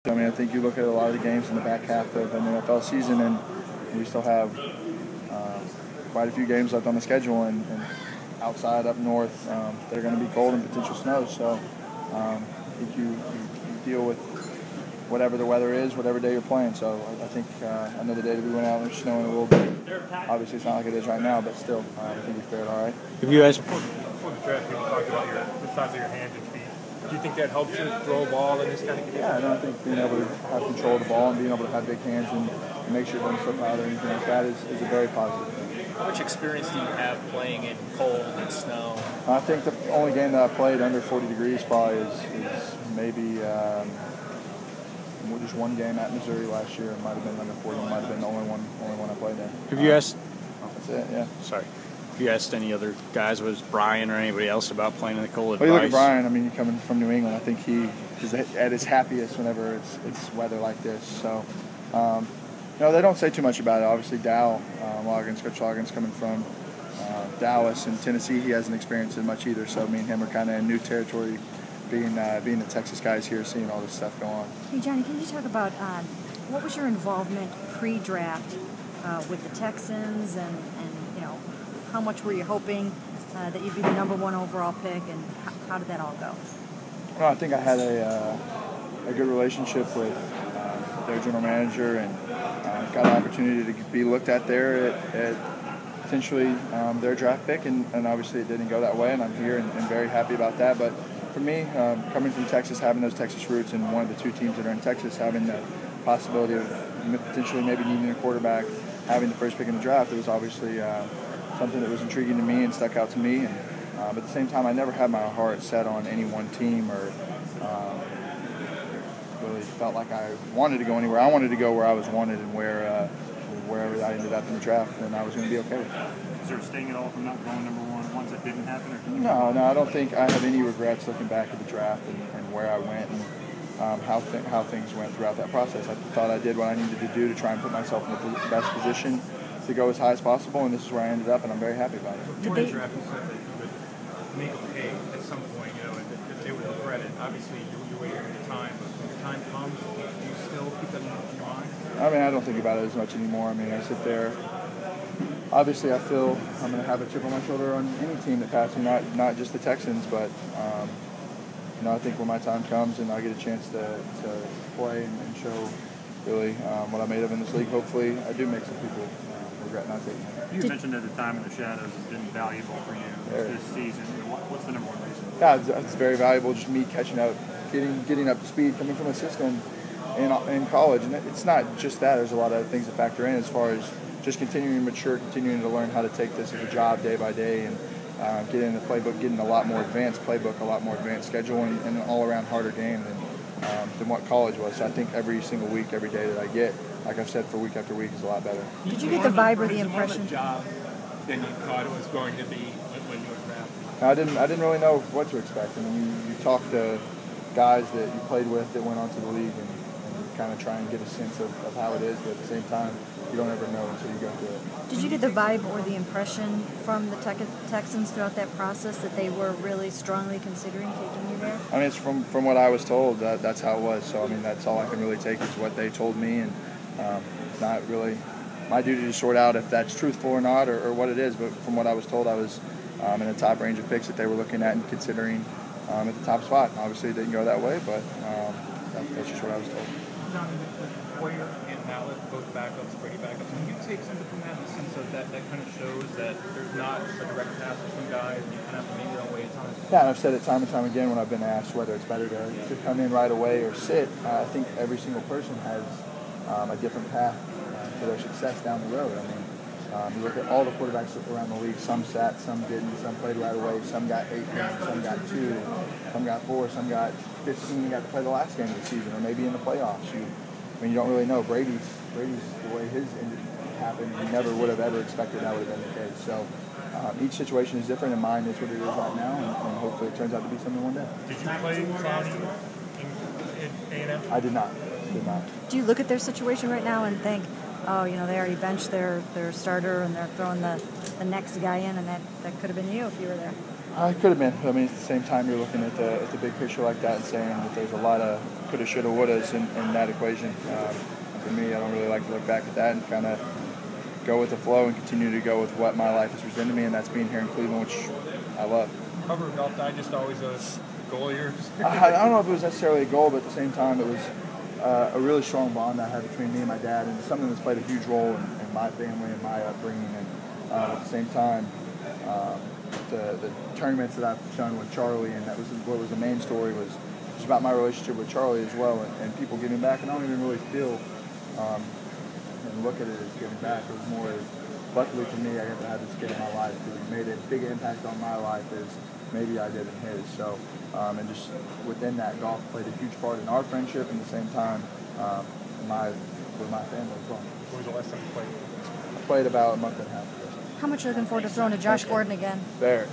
I mean, I think you look at a lot of the games in the back half of an NFL season, and we still have quite a few games left on the schedule, and outside up north, they're going to be cold and potential snow. So I think you deal with whatever the weather is, whatever day you're playing. So I think I know the day that we went out and it was snowing a little bit. Obviously, it's not like it is right now, but still, I think we fared all right. Have you guys before the draft, people talked about the size of your hands and feet. Do you think that helps you throw a ball in this kind of game? Yeah, I think being able to have control of the ball and being able to have big hands and make sure it doesn't slip out or anything like that is a very positive thing. How much experience do you have playing in cold and snow? I think the only game that I played under 40 degrees probably is maybe just one game at Missouri last year. It might have been under 40. It might have been the only one I played there. Have you asked? That's it. Yeah. Sorry. Have you asked any other guys, was Brian or anybody else, about playing in the cold? Well, you look at Brian. I mean, coming from New England, I think he is at his happiest whenever it's weather like this. So, they don't say too much about it. Obviously, Coach Loggins, coming from Dallas and Tennessee, he hasn't experienced it much either. So, me and him are kind of in new territory, being the Texas guys here, seeing all this stuff go on. Hey, Johnny, can you talk about what was your involvement pre-draft with the Texans, and how much were you hoping that you'd be the #1 overall pick, and how did that all go? Well, I think I had a good relationship with their general manager, and got an opportunity to be looked at there at potentially their draft pick, and obviously it didn't go that way, and I'm here and very happy about that. But for me, coming from Texas, having those Texas roots, and one of the two teams that are in Texas, having the possibility of potentially maybe needing a quarterback, having the first pick in the draft, it was obviously something that was intriguing to me and stuck out to me. And but at the same time, I never had my heart set on any one team, or really felt like I wanted to go anywhere. I wanted to go where I was wanted, and wherever I ended up in the draft, then I was going to be okay with it. Is there a sting at all from not going #1 once it didn't happen? No, I don't think I have any regrets looking back at the draft and where I went and how things went throughout that process. I thought I did what I needed to do to try and put myself in the best position to go as high as possible, and this is where I ended up, and I'm very happy about it. Before the draft, you said that you would make a pay at some point, and they would regret it. Obviously, you're waiting your time, but when your time comes, do you still keep that in your mind? I mean, I don't think about it as much anymore. I mean, I sit there. Obviously, I feel I'm going to have a chip on my shoulder on any team that passes me, not just the Texans, but I think when my time comes and I get a chance to play and show really what I'm made of in this league, hopefully I do make some people regret not taking it. You mentioned at the time in the shadows has been valuable for you this season. What's the #1 reason? Yeah, it's very valuable. Just me catching up, getting up to speed, coming from a system in college, and it's not just that. There's a lot of other things that factor in as far as just continuing to mature, continuing to learn how to take this as a job day by day, and getting in the playbook, getting a lot more advanced playbook, a lot more advanced schedule, and an all-around harder game than what college was. So I think every single week, every day that I get, like I've said, for week after week, is a lot better. Did you get the vibe or the impression? Job than you thought it was going to be when you were drafted? I didn't really know what to expect. I mean, you talk to guys that you played with that went on to the league, and you kind of try and get a sense of how it is, but at the same time, you don't ever know until you go through it. Did you get the vibe or the impression from the Texans throughout that process that they were really strongly considering taking you there? I mean, it's from what I was told, that's how it was. So, I mean, that's all I can really take is what they told me, and it's not really my duty to sort out if that's truthful or not, or what it is. But from what I was told, I was in the top range of picks that they were looking at and considering at the top spot. Obviously, it didn't go that way, but that's just what I was told. John, Poyer and Mallett, both backups, Brady backups. Can you take something from that in the sense of that kind of shows that there's not a direct path to some guys, and you kind of have to make your own way at times? Yeah, and I've said it time and time again when I've been asked whether it's better to come in right away or sit. I think every single person has a different path to their success down the road. I mean, you look at all the quarterbacks around the league, some sat, some didn't, some played right away, some got 8 games, some got 2, some got 4, some got 15 and got to play the last game of the season, or maybe in the playoffs. You don't really know. Brady's the way his ended happened, you never would have ever expected that would have been the case. So each situation is different, and mine is what it is right now, and hopefully it turns out to be something one day. Did you play Clowney in A&M? I did not. Do you look at their situation right now and think, oh, they already benched their starter and they're throwing the next guy in, and that could have been you if you were there? I could have been. I mean, at the same time, you're looking at the big picture like that and saying that there's a lot of coulda, shoulda, wouldas in that equation. For me, I don't really like to look back at that and kind of go with the flow and continue to go with what my life has presented me, and that's being here in Cleveland, which I love. Cover of Golf Digest always a goal of yours? I don't know if it was necessarily a goal, but at the same time, it was a really strong bond I had between me and my dad, and something that's played a huge role in my family and my upbringing. And at the same time, the tournaments that I've done with Charlie, and that was what was the main story, was just about my relationship with Charlie as well, and people giving back. And I don't even really feel and look at it as giving back. It was more, luckily for me, I got to have this kid in my life who made a big impact on my life as maybe I did in his. So, and just within that, golf played a huge part in our friendship, and at the same time, with my family as well. When was the last time you played? I played about a month and a half ago. How much are you looking forward to throwing to Josh Gordon again? Very.